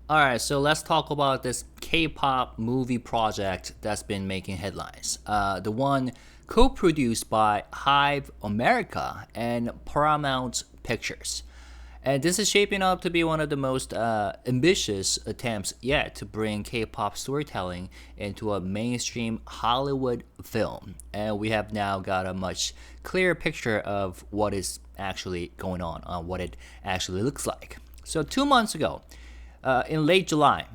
All right, so let's talk about this K-pop movie project that's been making headlines. The one co-produced by HYBE America and Paramount Pictures. And this is shaping up to be one of the most ambitious attempts yet to bring K-pop storytelling into a mainstream Hollywood film. And we have now got a much clearer picture of what is actually going on what it actually looks like. So 2 months ago, in late July,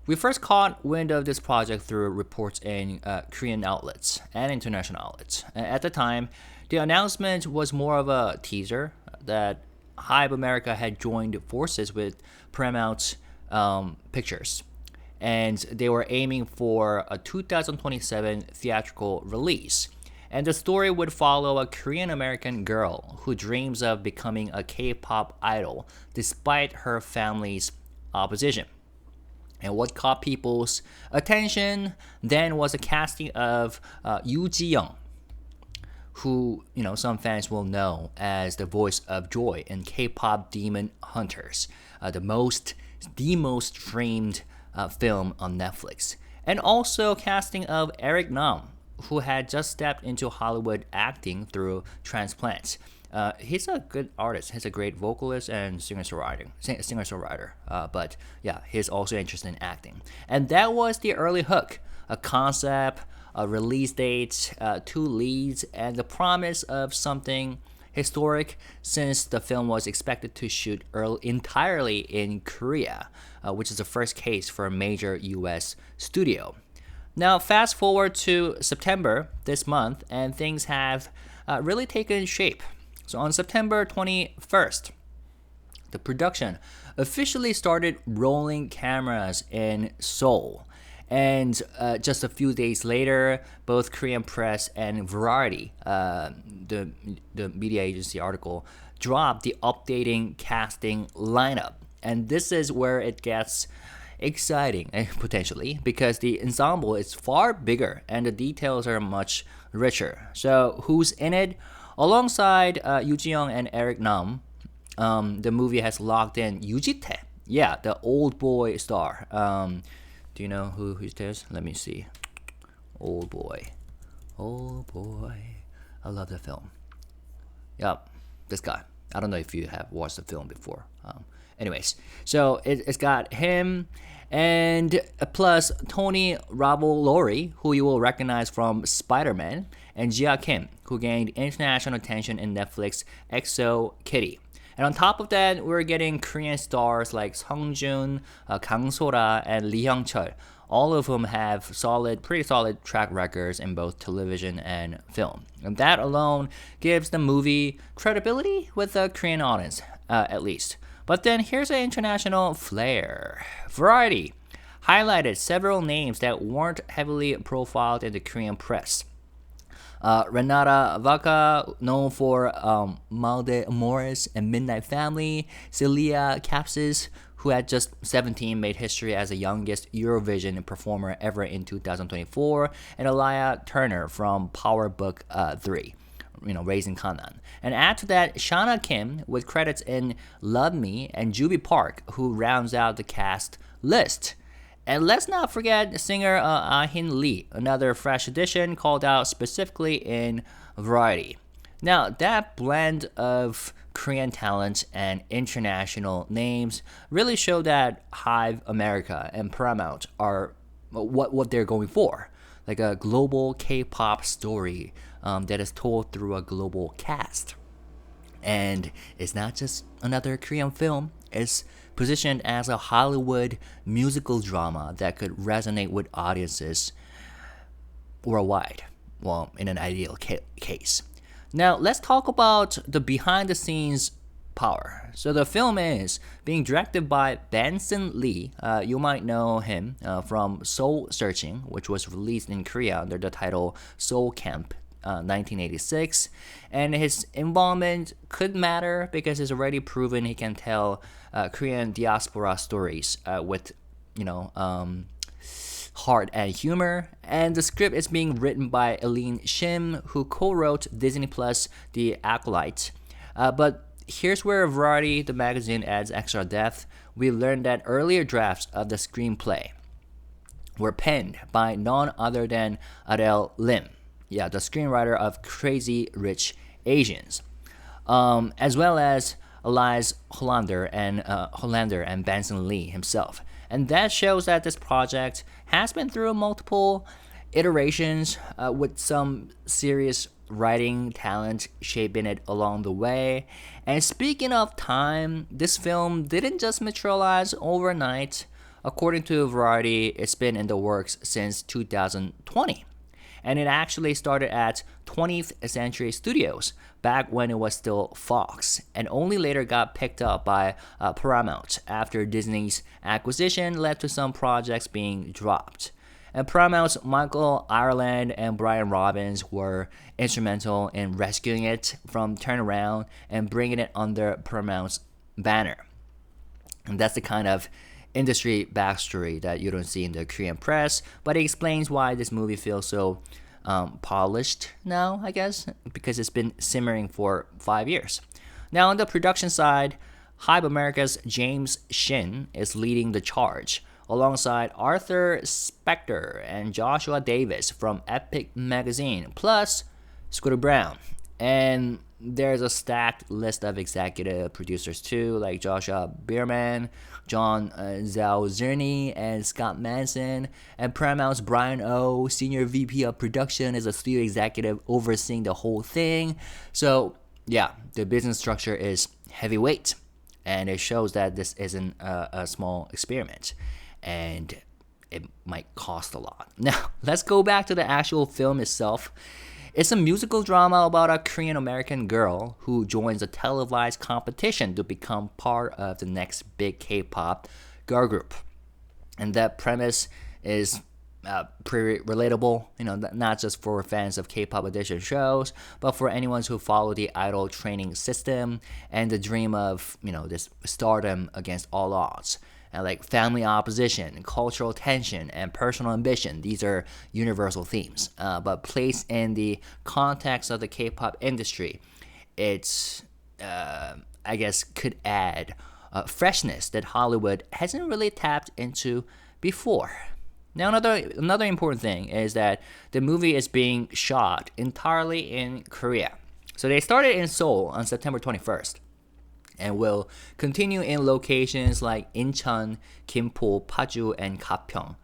we first caught wind of this project through reports in Korean outlets and international outlets. At the time, the announcement was more of a teaser that HYBE America had joined forces with Paramount Pictures, and they were aiming for a 2027 theatrical release. And the story would follow a Korean American girl who dreams of becoming a K-pop idol despite her family's opposition. And what caught people's attention then was a casting of Yoo Ji-young, who some fans will know as the voice of Joy in K-pop Demon Hunters, the most streamed film on Netflix, and also casting of Eric Nam, who had just stepped into Hollywood acting through transplants. He's a good artist. He's a great vocalist and singer-songwriter. But yeah, he's also interested in acting. And that was the early hook: a concept, a release date, two leads, and the promise of something historic, since the film was expected to shoot entirely in Korea, which is the first case for a major U.S. studio. Now, fast forward to September this month, and things have really taken shape. So on September 21st, the production officially started rolling cameras in Seoul. And just a few days later, both Korean Press and Variety, the media agency article, dropped the updating casting lineup. And this is where it gets exciting, potentially, because the ensemble is far bigger and the details are much richer. So who's in it? Alongside Yoo Ji-young and Eric Nam, the movie has locked in Yoo Ji-tae, yeah, the old boy star. Do you know who it is? Let me see. Old boy. Old boy. I love the film. Yep, this guy. I don't know if you have watched the film before. Anyways, so it's got him and plus Tony Ravolori, who you will recognize from Spider-Man, and Jia Kim, who gained international attention in Netflix EXO Kitty. And on top of that, we're getting Korean stars like Sung Joon, Kang Sora, and Lee Hyung Chul, all of whom have pretty solid track records in both television and film. And that alone gives the movie credibility with the Korean audience, at least. But then here's an international flair. Variety highlighted several names that weren't heavily profiled in the Korean press. Renata Vaca, known for Malde Morris and Midnight Family. Celia Capsis, who at just 17 made history as the youngest Eurovision performer ever in 2024. And Alaya Turner from Power Book 3. Raising Kanan. And add to that Shana Kim with credits in Love Me and Jubi Park, who rounds out the cast list. And let's not forget singer Ah-hin Lee, another fresh addition called out specifically in Variety. Now, that blend of Korean talent and international names really show that HYBE America and Paramount are what they're going for. Like a global K-pop story that is told through a global cast. And it's not just another Korean film, it's positioned as a Hollywood musical drama that could resonate with audiences worldwide, well, in an ideal case. Now, let's talk about the behind-the-scenes power. So the film is being directed by Benson Lee. You might know him from Soul Searching, which was released in Korea under the title Soul Camp 1986. And his involvement could matter because he's already proven he can tell Korean diaspora stories with, heart and humor. And the script is being written by Eileen Shim, who co-wrote Disney Plus The Acolyte. But here's where Variety, the magazine, adds extra depth. We learned that earlier drafts of the screenplay were penned by none other than Adele Lim, yeah, the screenwriter of Crazy Rich Asians, as well as Elias Hollander and Benson Lee himself. And that shows that this project has been through multiple iterations with some serious writing talent shaping it along the way. And speaking of time, this film didn't just materialize overnight. According to Variety, it's been in the works since 2020. And it actually started at 20th Century Studios back when it was still Fox, and only later got picked up by Paramount after Disney's acquisition led to some projects being dropped. And Paramount's Michael Ireland and Brian Robbins were instrumental in rescuing it from turnaround and bringing it under Paramount's banner. And that's the kind of industry backstory that you don't see in the Korean press, but it explains why this movie feels so polished now, I guess, because it's been simmering for 5 years. Now, on the production side, HYBE America's James Shin is leading the charge, alongside Arthur Spector and Joshua Davis from Epic Magazine, plus Scooter Brown. And there's a stacked list of executive producers too, like Joshua Bierman, John Zalzerny, and Scott Manson. And Paramount's Brian O, Senior VP of Production, is a studio executive overseeing the whole thing. So yeah, the business structure is heavyweight, and it shows that this isn't a small experiment, and it might cost a lot. Now, let's go back to the actual film itself. It's a musical drama about a Korean-American girl who joins a televised competition to become part of the next big K-pop girl group. And that premise is pretty relatable, not just for fans of K-pop edition shows, but for anyone who follow the idol training system and the dream of, this stardom against all odds. And like family opposition, cultural tension, and personal ambition. These are universal themes. But placed in the context of the K-pop industry, it's, I guess, could add freshness that Hollywood hasn't really tapped into before. Now, another important thing is that the movie is being shot entirely in Korea. So they started in Seoul on September 21st. And will continue in locations like Incheon, Gimpo, Paju, and Gapyeong.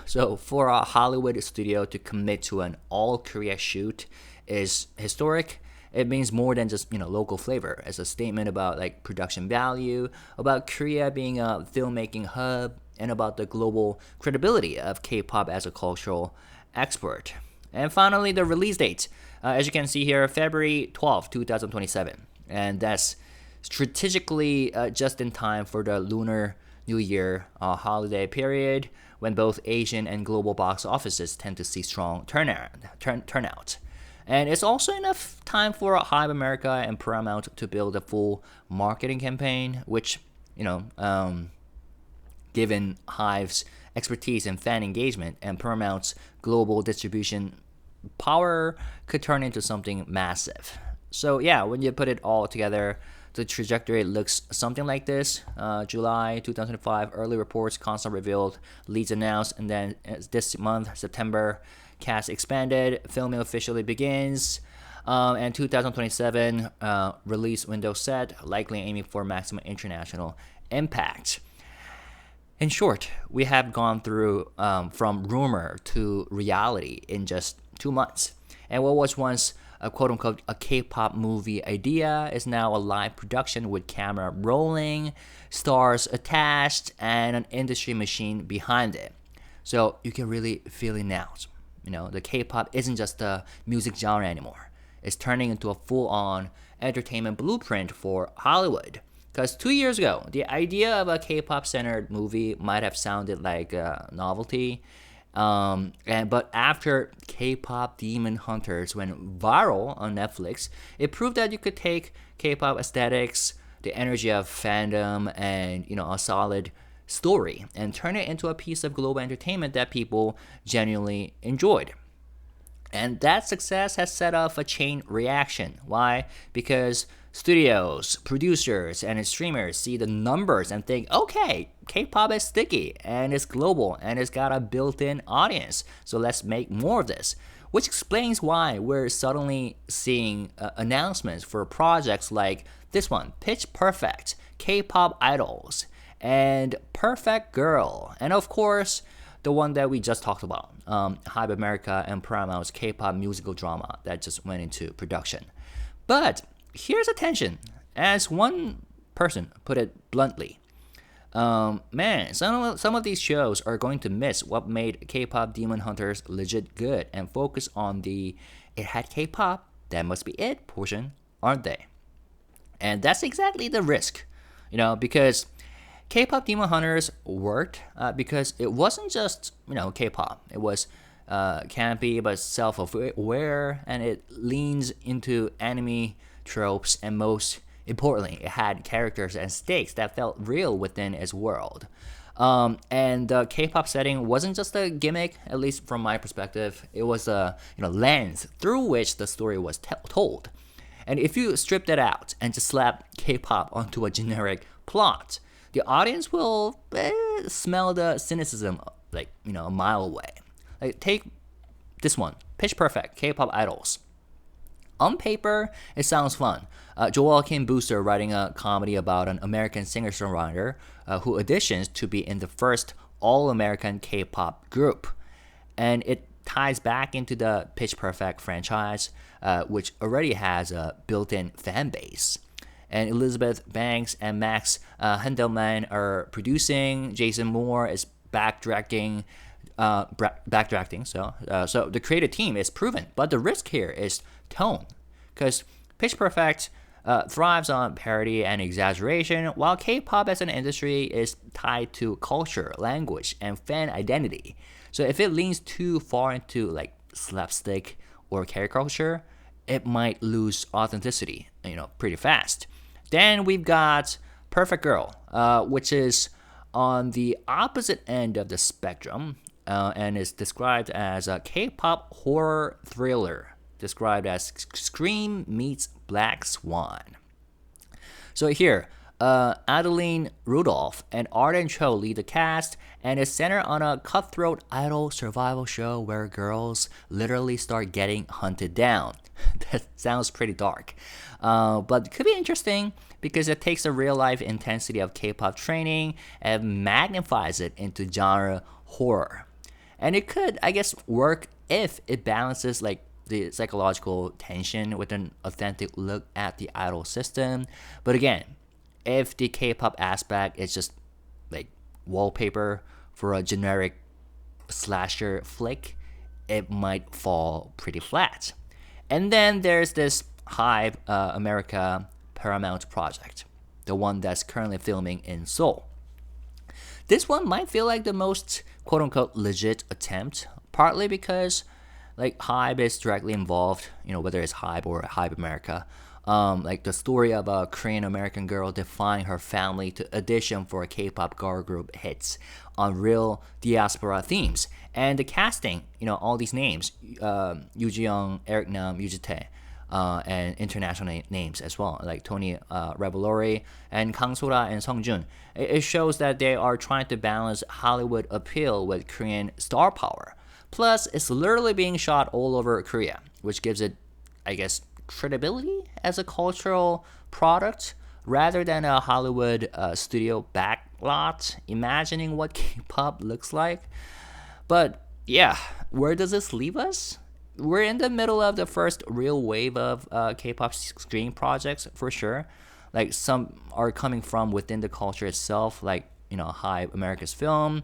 So for a Hollywood studio to commit to an all-Korea shoot is historic. It means more than just local flavor. It's a statement about like production value, about Korea being a filmmaking hub, and about the global credibility of K-pop as a cultural export. And finally, the release date. As you can see here, February 12, 2027. And that's strategically just in time for the Lunar New Year holiday period, when both Asian and global box offices tend to see strong turnout. And it's also enough time for HYBE America and Paramount to build a full marketing campaign, which, given HYBE's expertise in fan engagement and Paramount's global distribution power, could turn into something massive. So yeah, when you put it all together, the trajectory looks something like this. July 2005, early reports, concept revealed, leads announced, and then this month, September, cast expanded, filming officially begins, and 2027 release window set, likely aiming for maximum international impact. In short, we have gone through from rumor to reality in just 2 months. And what was once a quote-unquote a K-pop movie idea is now a live production with camera rolling, stars attached, and an industry machine behind it. So you can really feel it now. The K-pop isn't just a music genre anymore. It's turning into a full-on entertainment blueprint for Hollywood. Because 2 years ago, the idea of a K-pop-centered movie might have sounded like a novelty. But after K-pop Demon Hunters went viral on Netflix, it proved that you could take K-pop aesthetics, the energy of fandom, and a solid story, and turn it into a piece of global entertainment that people genuinely enjoyed. And that success has set off a chain reaction. Why? Because studios, producers, and streamers see the numbers and think, okay, K-pop is sticky and it's global and it's got a built-in audience, so let's make more of this. Which explains why we're suddenly seeing announcements for projects like this one, Pitch Perfect, K-pop Idols, and Perfect Girl, and of course, the one that we just talked about, HYBE America and Paramount's K-pop musical drama that just went into production. But here's a tension. As one person put it bluntly, man, some of these shows are going to miss what made K-pop Demon Hunters legit good and focus on the "it had K-pop, that must be it" portion, aren't they? And that's exactly the risk, because K-pop Demon Hunters worked because it wasn't just, K-pop. It was campy but self-aware, and it leans into anime tropes, and most importantly, it had characters and stakes that felt real within its world. And the K-pop setting wasn't just a gimmick, at least from my perspective. It was a lens through which the story was told. And if you strip that out and just slap K-pop onto a generic plot, the audience will smell the cynicism a mile away. Like, take this one, Pitch Perfect, K-pop Idols. On paper, it sounds fun. Joaquin Booster writing a comedy about an American singer-songwriter who auditions to be in the first all-American K-pop group. And it ties back into the Pitch Perfect franchise, which already has a built-in fan base. And Elizabeth Banks and Max Hendelman are producing. Jason Moore is backtracking. So the creative team is proven, but the risk here is tone, because Pitch Perfect thrives on parody and exaggeration, while K-pop as an industry is tied to culture, language, and fan identity. So if it leans too far into slapstick or caricature, it might lose authenticity, pretty fast. Then we've got Perfect Girl, which is on the opposite end of the spectrum, and is described as a K-pop horror thriller, described as Scream meets Black Swan. So here, Adeline Rudolph and Arden Cho lead the cast, and is centered on a cutthroat idol survival show where girls literally start getting hunted down. That sounds pretty dark, but it could be interesting because it takes the real-life intensity of K-pop training and magnifies it into genre horror. And it could, I guess, work if it balances the psychological tension with an authentic look at the idol system. But again, if the K-pop aspect is just wallpaper for a generic slasher flick, it might fall pretty flat. And then there's this HYBE America Paramount project, the one that's currently filming in Seoul. This one might feel like the most quote-unquote legit attempt, partly because HYBE is directly involved, whether it's HYBE or HYBE America. The story of a Korean American girl defying her family to audition for a K-pop girl group hits on real diaspora themes. And the casting, all these names, Yoo Ji-young, Eric Nam, Yoo Ji-tae, and international names as well, like Tony Revolori and Kang So-ra and Sung Joon. It shows that they are trying to balance Hollywood appeal with Korean star power. Plus, it's literally being shot all over Korea, which gives it, I guess, credibility as a cultural product rather than a Hollywood studio backlot imagining what K-pop looks like. But yeah, where does this leave us? We're in the middle of the first real wave of K-pop screen projects for sure. Some are coming from within the culture itself, HYBE America's film,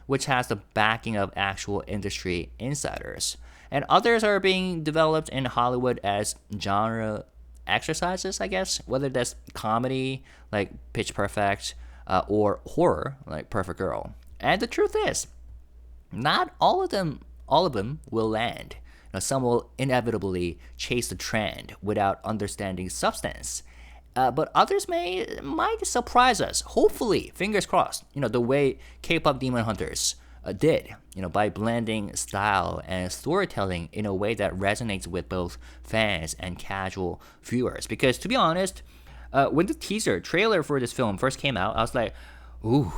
which has the backing of actual industry insiders. And others are being developed in Hollywood as genre exercises, I guess, whether that's comedy, like Pitch Perfect, or horror, like Perfect Girl. And the truth is, not all of them will land. Some will inevitably chase the trend without understanding substance. But others might surprise us. Hopefully, fingers crossed. The way K-pop Demon Hunters did, by blending style and storytelling in a way that resonates with both fans and casual viewers. Because to be honest, when the teaser trailer for this film first came out, I was like, ooh,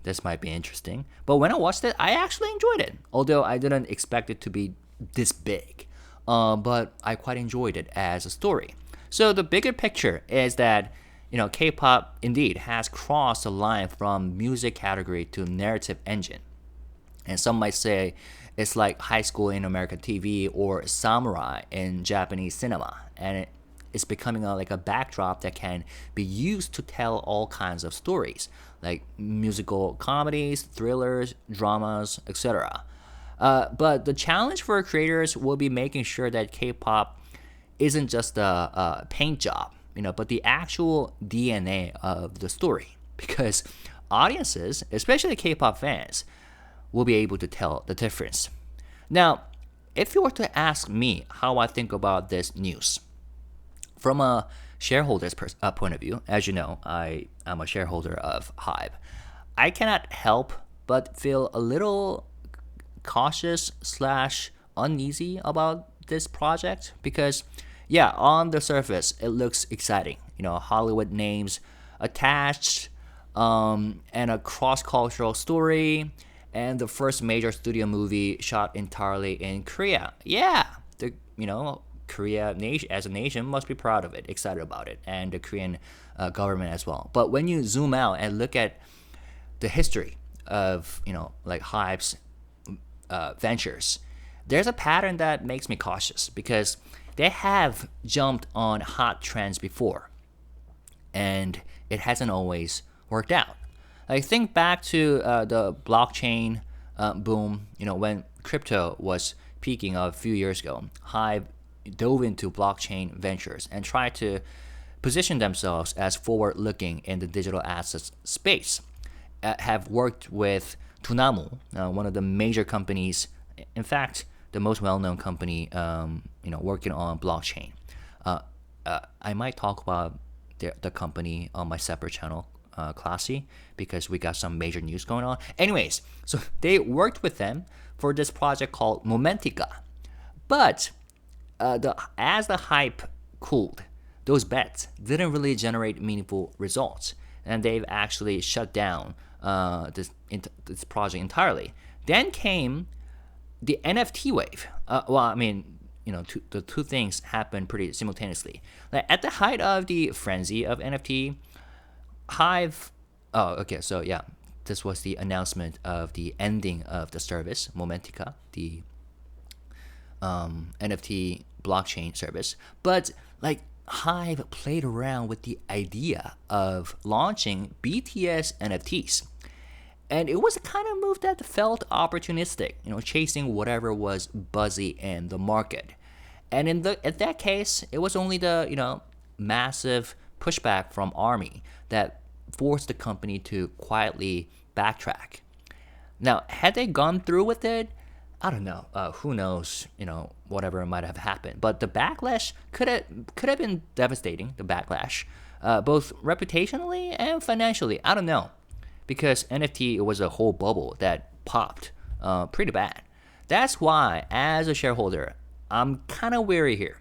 this might be interesting. But when I watched it, I actually enjoyed it, although I didn't expect it to be this big. But I quite enjoyed it as a story. So the bigger picture is that K-pop indeed has crossed the line from music category to narrative engine. And some might say it's like high school in American TV or samurai in Japanese cinema. And it's becoming like a backdrop that can be used to tell all kinds of stories, like musical comedies, thrillers, dramas, etc. But the challenge for creators will be making sure that K-pop isn't just a paint job, but the actual DNA of the story. Because audiences, especially K-pop fans, will be able to tell the difference. Now, if you were to ask me how I think about this news, from a shareholder's point of view, as you know, I am a shareholder of HYBE, I cannot help but feel a little cautious / uneasy about this project because, yeah, on the surface, it looks exciting. Hollywood names attached, and a cross-cultural story, and the first major studio movie shot entirely in Korea. Yeah, Korea nation as a nation must be proud of it, excited about it, and the Korean government as well. But when you zoom out and look at the history of like HYBE's ventures, there's a pattern that makes me cautious because they have jumped on hot trends before, and it hasn't always worked out. Like think back to the blockchain boom. When crypto was peaking a few years ago, HYBE dove into blockchain ventures and tried to position themselves as forward-looking in the digital assets space. Have worked with Tunamu, one of the major companies, in fact, the most well-known company, working on blockchain. I might talk about the company on my separate channel, Classy, because we got some major news going on. Anyways, so they worked with them for this project called Momentica. But as the hype cooled, those bets didn't really generate meaningful results, and they've actually shut down this project entirely. Then came the NFT wave. The two things happened pretty simultaneously. Like at the height of the frenzy of NFT, HYBE. Oh, okay. So yeah, this was the announcement of the ending of the service, Momentica, the NFT blockchain service. But like HYBE played around with the idea of launching BTS NFTs. And it was a kind of move that felt opportunistic, chasing whatever was buzzy in the market. And in that case, it was only the massive pushback from ARMY that forced the company to quietly backtrack. Now, had they gone through with it, I don't know. Who knows? Whatever might have happened. But the backlash could have been devastating. The backlash, both reputationally and financially. I don't know, because NFT was a whole bubble that popped pretty bad. That's why, as a shareholder, I'm kind of wary here,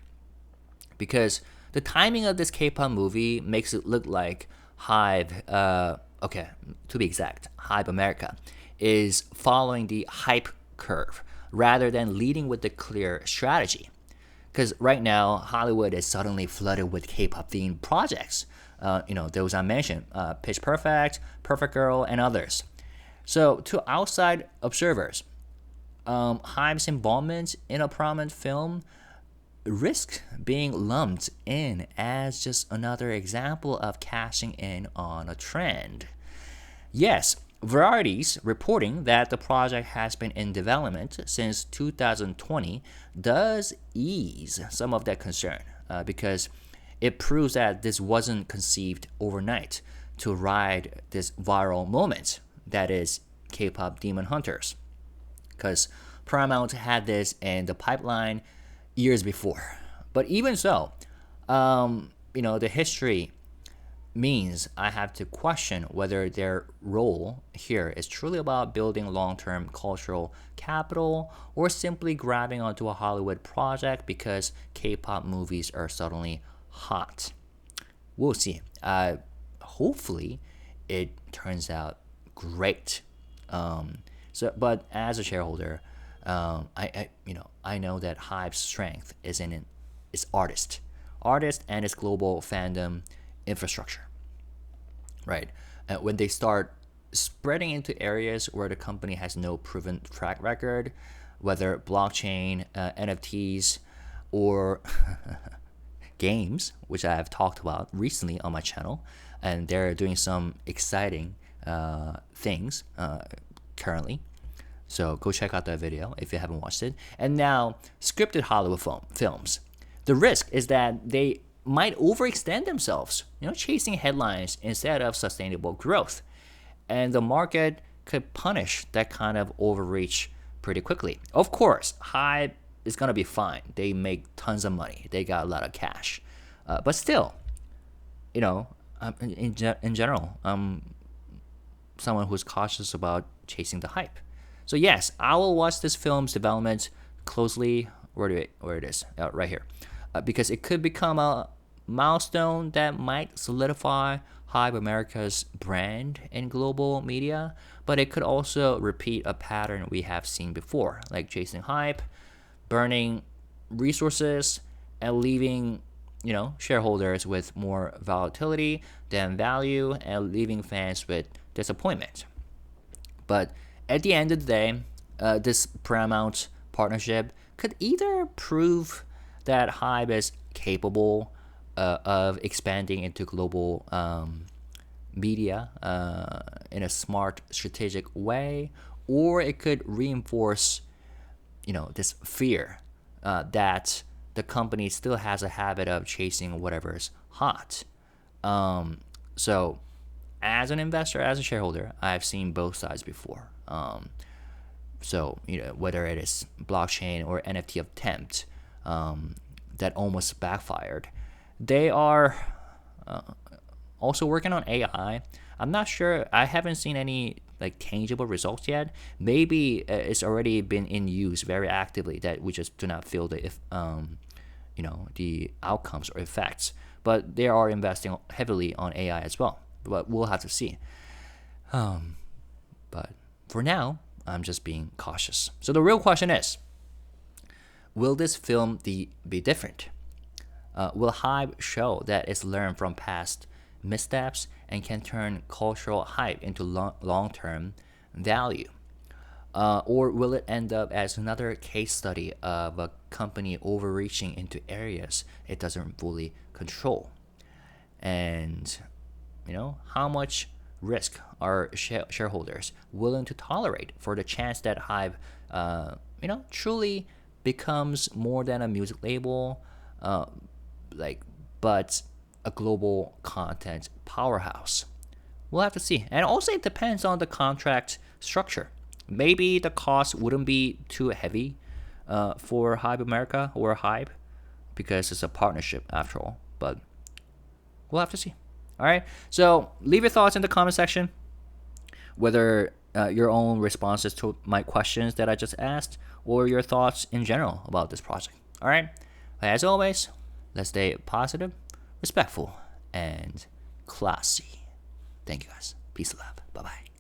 because the timing of this K-pop movie makes it look like HYBE. Okay, to be exact, HYBE America is following the hype curve rather than leading with the clear strategy. Because right now, Hollywood is suddenly flooded with K-pop themed projects. Those I mentioned, Pitch Perfect, Perfect Girl, and others. So to outside observers, HYBE's involvement in a prominent film risk being lumped in as just another example of cashing in on a trend. Yes, Variety's reporting that the project has been in development since 2020 does ease some of that concern, because it proves that this wasn't conceived overnight to ride this viral moment that is K-pop Demon Hunters. Because Paramount had this in the pipeline years before. But even so, the history means I have to question whether their role here is truly about building long-term cultural capital or simply grabbing onto a Hollywood project because K-pop movies are suddenly hot. We'll see. Hopefully, it turns out great. But as a shareholder, I know that HYBE's strength is artist and its global fandom infrastructure, right? When they start spreading into areas where the company has no proven track record, whether blockchain, NFTs, or games, which I have talked about recently on my channel, and they're doing some exciting things currently. So go check out that video if you haven't watched it. And now, scripted Hollywood films. The risk is that they might overextend themselves, chasing headlines instead of sustainable growth. And the market could punish that kind of overreach pretty quickly. Of course, HYBE is going to be fine. They make tons of money. They got a lot of cash. But still, in general, I'm someone who's cautious about chasing the hype. So yes, I will watch this film's development closely. Where it is? Right here. Because it could become a milestone that might solidify HYBE America's brand in global media, but it could also repeat a pattern we have seen before, like chasing hype, burning resources, and leaving shareholders with more volatility than value, and leaving fans with disappointment. But at the end of the day, this Paramount partnership could either prove that HYBE is capable of expanding into global media in a smart, strategic way, or it could reinforce, this fear that the company still has a habit of chasing whatever's hot. So, as an investor, as a shareholder, I've seen both sides before. So, whether it is blockchain or NFT attempt that almost backfired, they are also working on AI. I'm not sure. I haven't seen any tangible results yet. Maybe it's already been in use very actively that we just do not feel the the outcomes or effects. But they are investing heavily on AI as well. But we'll have to see. But for now, I'm just being cautious. So the real question is, will this film be different? Will HYBE show that it's learned from past missteps and can turn cultural hype into long-term value? Or will it end up as another case study of a company overreaching into areas it doesn't fully control? And, how much risk are shareholders willing to tolerate for the chance that HYBE, truly becomes more than a music label, but a global content powerhouse? We'll have to see. And also it depends on the contract structure. Maybe the cost wouldn't be too heavy for HYBE America or HYBE because it's a partnership after all. But we'll have to see. All right. So leave your thoughts in the comment section, whether your own responses to my questions that I just asked or your thoughts in general about this project. All right. As always, let's stay positive, respectful, and classy. Thank you guys. Peace and love. Bye-bye.